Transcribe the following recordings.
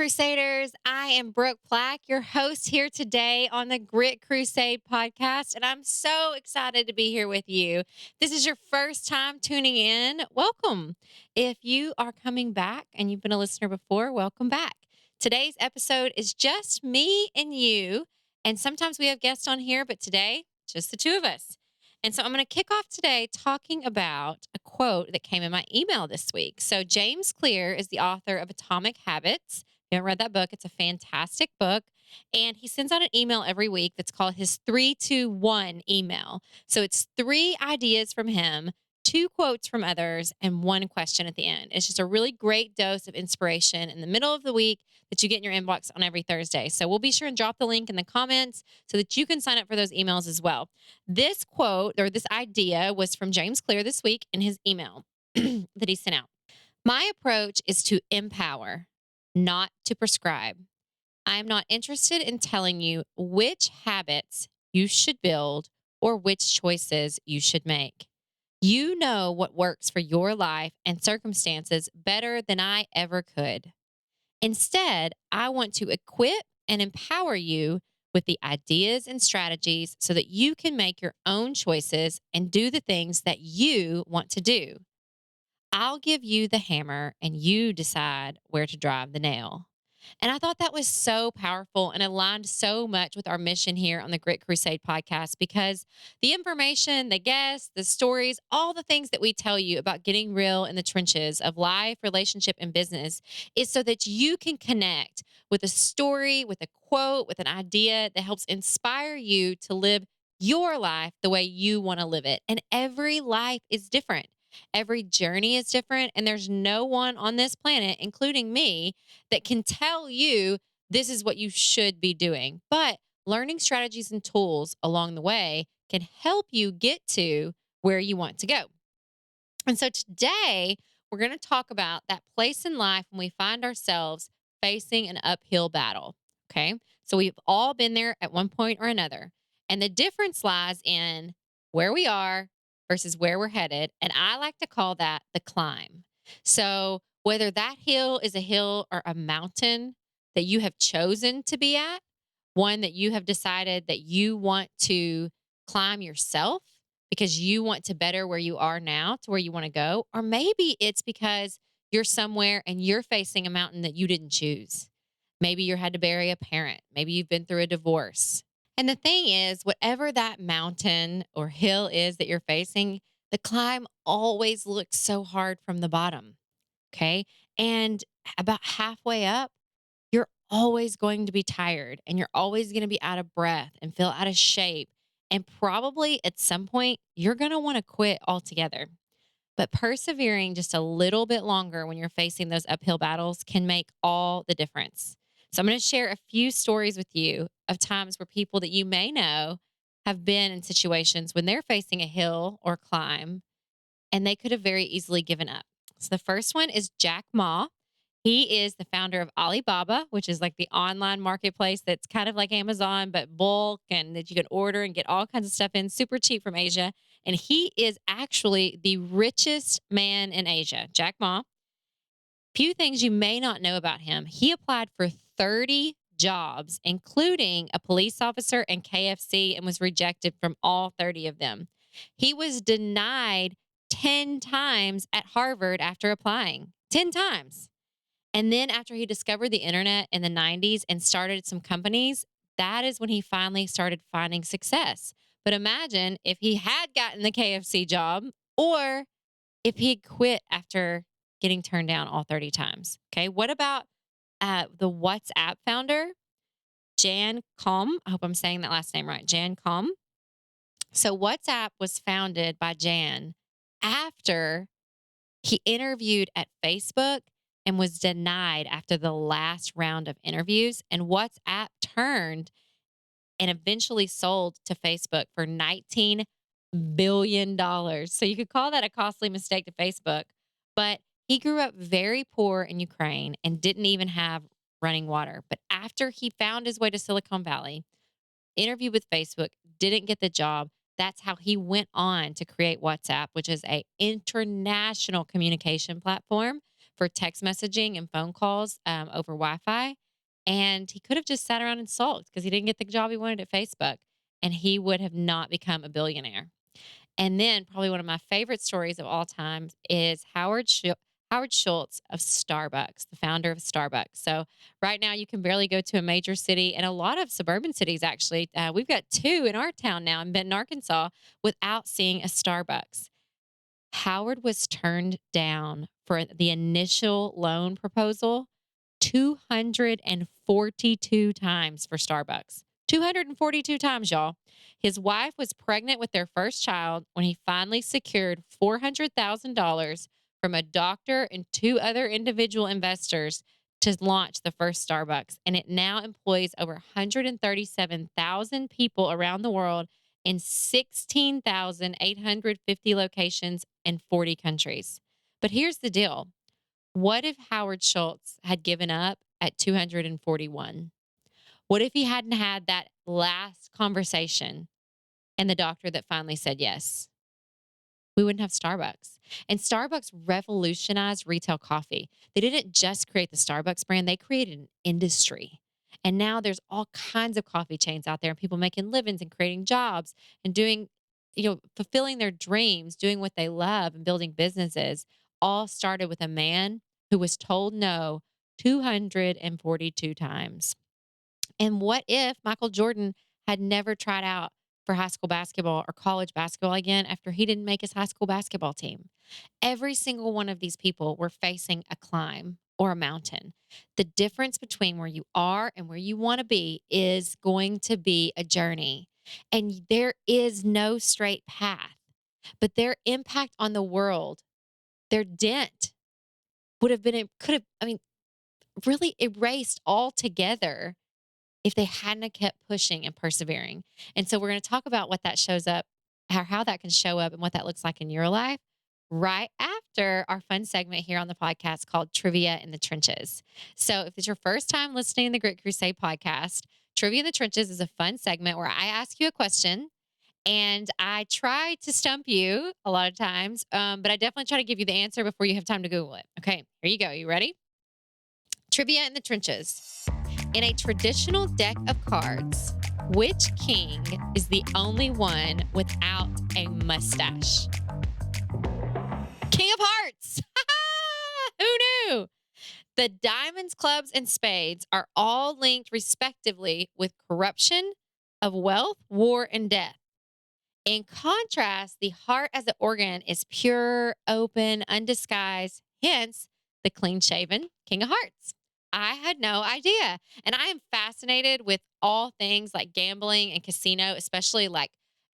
Crusaders. I am Brooke Plack, your host here today on the Grit Crusade podcast, and I'm so excited to be here with you. This is your first time tuning in. Welcome. If you are coming back and you've been a listener before, welcome back. Today's episode is just me and you, and sometimes we have guests on here, but today, just the two of us. And so I'm going to kick off today talking about a quote that came in my email this week. So, James Clear is the author of Atomic Habits. If you haven't read that book, it's a fantastic book. And he sends out an email every week that's called his 3-2-1 email. So, it's 3 ideas from him, 2 quotes from others, and 1 question at the end. It's just a really great dose of inspiration in the middle of the week that you get in your inbox on every Thursday. So, we'll be sure and drop the link in the comments so that you can sign up for those emails as well. This quote or this idea was from James Clear this week in his email that he sent out. My approach is to empower, not to prescribe. I am not interested in telling you which habits you should build or which choices you should make. You know what works for your life and circumstances better than I ever could. Instead, I want to equip and empower you with the ideas and strategies so that you can make your own choices and do the things that you want to do. I'll give you the hammer and you decide where to drive the nail. And I thought that was so powerful and aligned so much with our mission here on the Grit Crusade podcast because the information, the guests, the stories, all the things that we tell you about getting real in the trenches of life, relationship, and business is so that you can connect with a story, with a quote, with an idea that helps inspire you to live your life the way you want to live it. And every life is different. Every journey is different, and there's no one on this planet, including me, that can tell you this is what you should be doing. But learning strategies and tools along the way can help you get to where you want to go. And so today, we're going to talk about that place in life when we find ourselves facing an uphill battle. Okay. So we've all been there at one point or another. And the difference lies in where we are versus where we're headed. And I like to call that the climb. So whether that hill is a hill or a mountain that you have chosen to be at, one that you have decided that you want to climb yourself because you want to better where you are now to where you want to go. Or maybe it's because you're somewhere and you're facing a mountain that you didn't choose. Maybe you had to bury a parent. Maybe you've been through a divorce. And the thing is, whatever that mountain or hill is that you're facing, the climb always looks so hard from the bottom. Okay. And about halfway up, you're always going to be tired and you're always going to be out of breath and feel out of shape. And probably at some point, you're going to want to quit altogether. But persevering just a little bit longer when you're facing those uphill battles can make all the difference. So I'm going to share a few stories with you of times where people that you may know have been in situations when they're facing a hill or climb and they could have very easily given up. So the first one is Jack Ma. He is the founder of Alibaba, which is like the online marketplace that's kind of like Amazon, but bulk and that you can order and get all kinds of stuff in super cheap from Asia. And he is actually the richest man in Asia, Jack Ma. Few things you may not know about him. He applied for 30 jobs, including a police officer and KFC, and was rejected from all 30 of them. He was denied 10 times at Harvard after applying. 10 times. And then after he discovered the internet in the 90s and started some companies, that is when he finally started finding success. But imagine if he had gotten the KFC job or if he had quit after getting turned down all 30 times. Okay. What about the WhatsApp founder, Jan Koum? I hope I'm saying that last name right. Jan Koum. So WhatsApp was founded by Jan after he interviewed at Facebook and was denied after the last round of interviews. And WhatsApp turned and eventually sold to Facebook for $19 billion. So you could call that a costly mistake to Facebook. But he grew up very poor in Ukraine and didn't even have running water. But after he found his way to Silicon Valley, interviewed with Facebook, didn't get the job. That's how he went on to create WhatsApp, which is a international communication platform for text messaging and phone calls over Wi Fi. And he could have just sat around and sulked because he didn't get the job he wanted at Facebook. And he would have not become a billionaire. And then probably one of my favorite stories of all time is Howard Schultz of Starbucks, the founder of Starbucks. So right now you can barely go to a major city and a lot of suburban cities actually. We've got two in our town now in Benton, Arkansas, without seeing a Starbucks. Howard was turned down for the initial loan proposal 242 times for Starbucks. 242 times, y'all. His wife was pregnant with their first child when he finally secured $400,000 from a doctor and two other individual investors to launch the first Starbucks. And it now employs over 137,000 people around the world in 16,850 locations in 40 countries. But here's the deal. What if Howard Schultz had given up at 241? What if he hadn't had that last conversation and the doctor that finally said yes? We wouldn't have Starbucks. And Starbucks revolutionized retail coffee. They didn't just create the Starbucks brand, they created an industry. And now there's all kinds of coffee chains out there and people making livings and creating jobs and doing, fulfilling their dreams, doing what they love and building businesses. All started with a man who was told no 242 times. And what if Michael Jordan had never tried out for high school basketball or college basketball again after he didn't make his high school basketball team? Every single one of these people were facing a climb or a mountain. The difference between where you are and where you want to be is going to be a journey. And there is no straight path, but their impact on the world, their dent would have been, could have, really erased altogether if they hadn't have kept pushing and persevering. And so we're going to talk about what that shows up, how that can show up and what that looks like in your life right after our fun segment here on the podcast called Trivia in the Trenches. So if it's your first time listening to the Grit Crusade podcast, Trivia in the Trenches is a fun segment where I ask you a question and I try to stump you a lot of times, but I definitely try to give you the answer before you have time to Google it. Okay, here you go. You ready? Trivia in the Trenches. In a traditional deck of cards, which king is the only one without a mustache? King of Hearts. Who knew? The diamonds, clubs, and spades are all linked respectively with corruption, of wealth, war, and death. In contrast, the heart as an organ is pure, open, undisguised, hence the clean shaven King of Hearts. I had no idea. And I am fascinated with all things like gambling and casino, especially like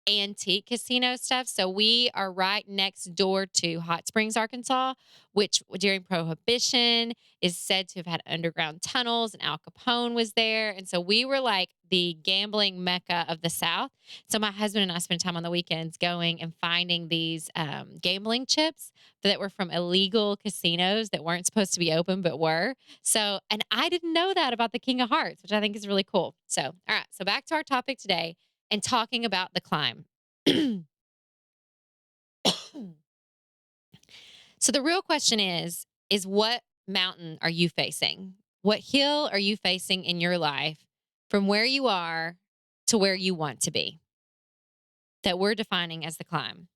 antique casino stuff. So we are right next door to Hot Springs, Arkansas, which during Prohibition is said to have had underground tunnels, and Al Capone was there. And so we were like the gambling mecca of the South. So my husband and I spent time on the weekends going and finding these gambling chips that were from illegal casinos that weren't supposed to be open but were. So, and I didn't know that about the King of Hearts, which I think is really cool. So, all right. So back to our topic today and talking about the climb. So the real question is what mountain are you facing? What hill are you facing in your life from where you are to where you want to be that we're defining as the climb?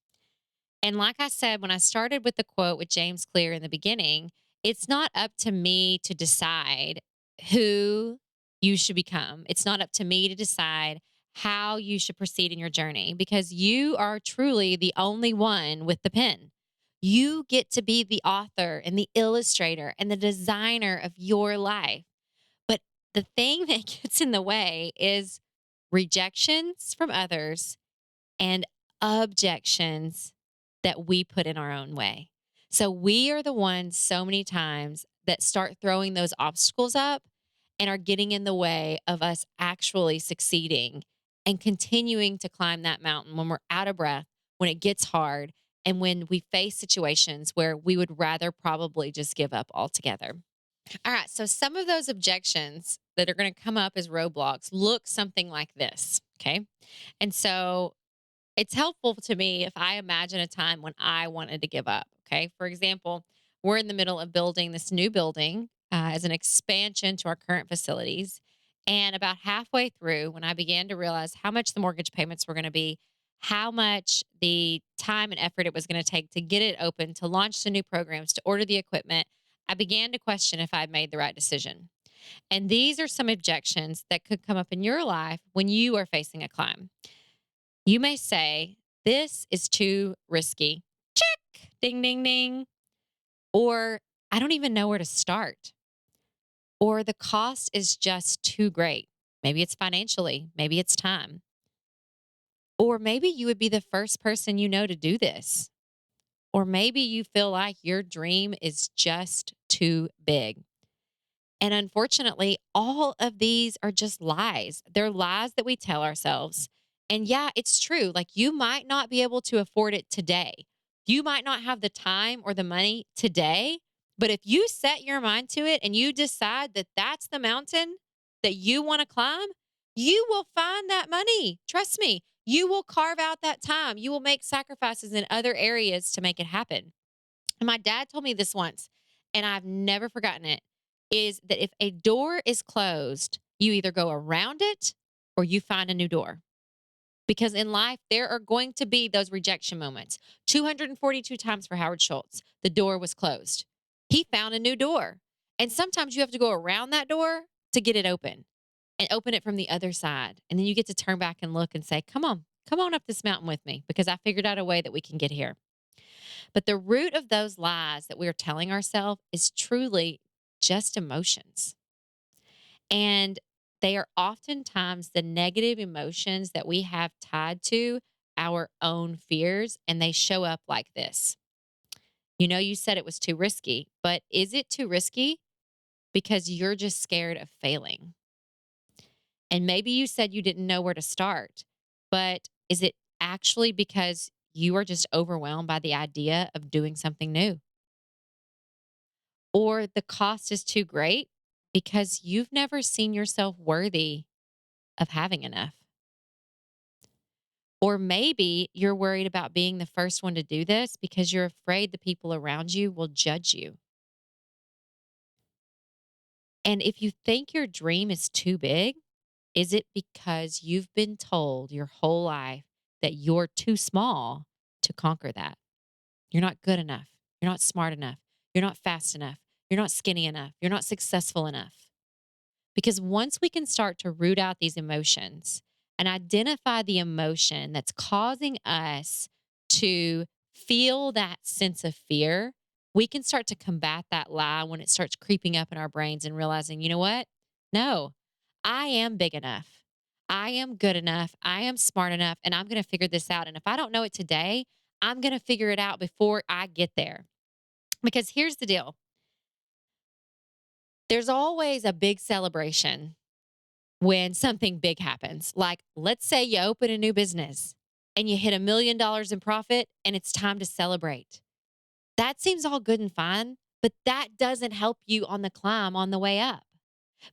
And like I said, when I started with the quote with James Clear in the beginning, it's not up to me to decide who you should become. It's not up to me to decide how you should proceed in your journey because you are truly the only one with the pen. You get to be the author and the illustrator and the designer of your life. But the thing that gets in the way is rejections from others and objections that we put in our own way. So we are the ones so many times that start throwing those obstacles up and are getting in the way of us actually succeeding and continuing to climb that mountain when we're out of breath, when it gets hard, and when we face situations where we would rather probably just give up altogether. All right. So some of those objections that are going to come up as roadblocks look something like this. Okay. And so it's helpful to me if I imagine a time when I wanted to give up. Okay. For example, we're in the middle of building this new building as an expansion to our current facilities. And about halfway through, when I began to realize how much the mortgage payments were going to be, how much the time and effort it was going to take to get it open, to launch the new programs, to order the equipment, I began to question if I'd made the right decision. And these are some objections that could come up in your life when you are facing a climb. You may say, "This is too risky." Check, ding, ding, ding. Or, "I don't even know where to start." Or, "The cost is just too great." Maybe it's financially, maybe it's time. Or maybe you would be the first person you know to do this. Or maybe you feel like your dream is just too big. And unfortunately, all of these are just lies. They're lies that we tell ourselves. And yeah, it's true. Like you might not be able to afford it today. You might not have the time or the money today. But if you set your mind to it and you decide that that's the mountain that you want to climb, you will find that money. Trust me, you will carve out that time. You will make sacrifices in other areas to make it happen. And my dad told me this once, and I've never forgotten it, is that if a door is closed, you either go around it or you find a new door. Because in life, there are going to be those rejection moments. 242 times for Howard Schultz, the door was closed. He found a new door. And sometimes you have to go around that door to get it open and open it from the other side. And then you get to turn back and look and say, come on up this mountain with me because I figured out a way that we can get here. But the root of those lies that we're telling ourselves is truly just emotions. And they are oftentimes the negative emotions that we have tied to our own fears, and they show up like this. You know, you said it was too risky, but is it too risky because you're just scared of failing? And maybe you said you didn't know where to start, but is it actually because you are just overwhelmed by the idea of doing something new? Or the cost is too great because you've never seen yourself worthy of having enough. Or maybe you're worried about being the first one to do this because you're afraid the people around you will judge you. And if you think your dream is too big, is it because you've been told your whole life that you're too small to conquer that? You're not good enough. You're not smart enough. You're not fast enough. You're not skinny enough. You're not successful enough. Because once we can start to root out these emotions and identify the emotion that's causing us to feel that sense of fear, we can start to combat that lie when it starts creeping up in our brains and realizing, you know what? No, I am big enough. I am good enough. I am smart enough, and I'm going to figure this out. And if I don't know it today, I'm going to figure it out before I get there. Because here's the deal, there's always a big celebration when something big happens. Like, let's say you open a new business and you hit $1 million in profit and it's time to celebrate. That seems all good and fine, but that doesn't help you on the climb on the way up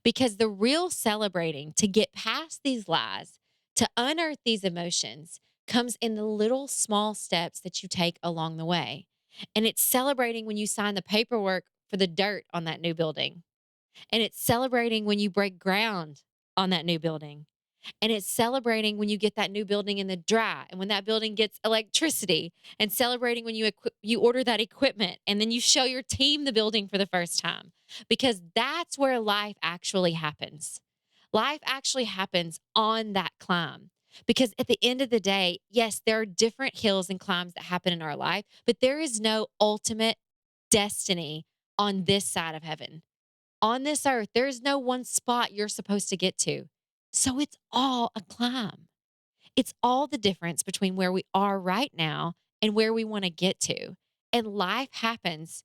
because the real celebrating to get past these lies, to unearth these emotions, comes in the little small steps that you take along the way. And it's celebrating when you sign the paperwork for the dirt on that new building. And it's celebrating when you break ground on that new building. And it's celebrating when you get that new building in the dry and when that building gets electricity and celebrating when you order that equipment and then you show your team the building for the first time because that's where life actually happens. Life actually happens on that climb. Because at the end of the day, yes, there are different hills and climbs that happen in our life, but there is no ultimate destiny on this side of heaven. On this earth, there is no one spot you're supposed to get to. So it's all a climb. It's all the difference between where we are right now and where we want to get to. And life happens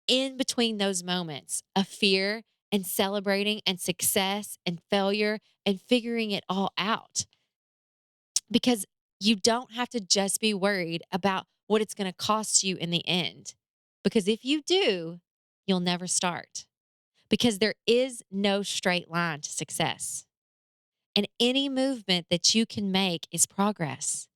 in between those moments of fear and celebrating and success and failure and figuring it all out. Because you don't have to just be worried about what it's going to cost you in the end. Because if you do, you'll never start because there is no straight line to success. And any movement that you can make is progress,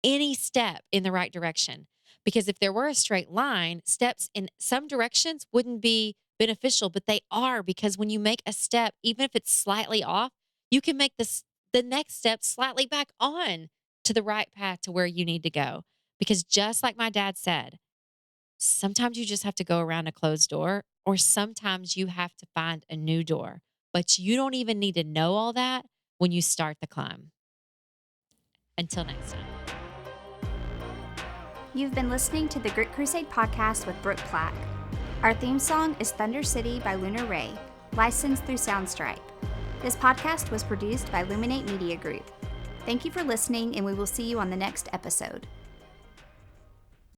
any step in the right direction. Because if there were a straight line, steps in some directions wouldn't be beneficial, but they are because when you make a step, even if it's slightly off, you can make the next step slightly back on to the right path to where you need to go. Because just like my dad said, sometimes you just have to go around a closed door, or sometimes you have to find a new door. But you don't even need to know all that when you start the climb. Until next time. You've been listening to the Grit Crusade podcast with Brooke Plack. Our theme song is Thunder City by Lunar Ray, licensed through Soundstripe. This podcast was produced by Luminate Media Group. Thank you for listening, and we will see you on the next episode.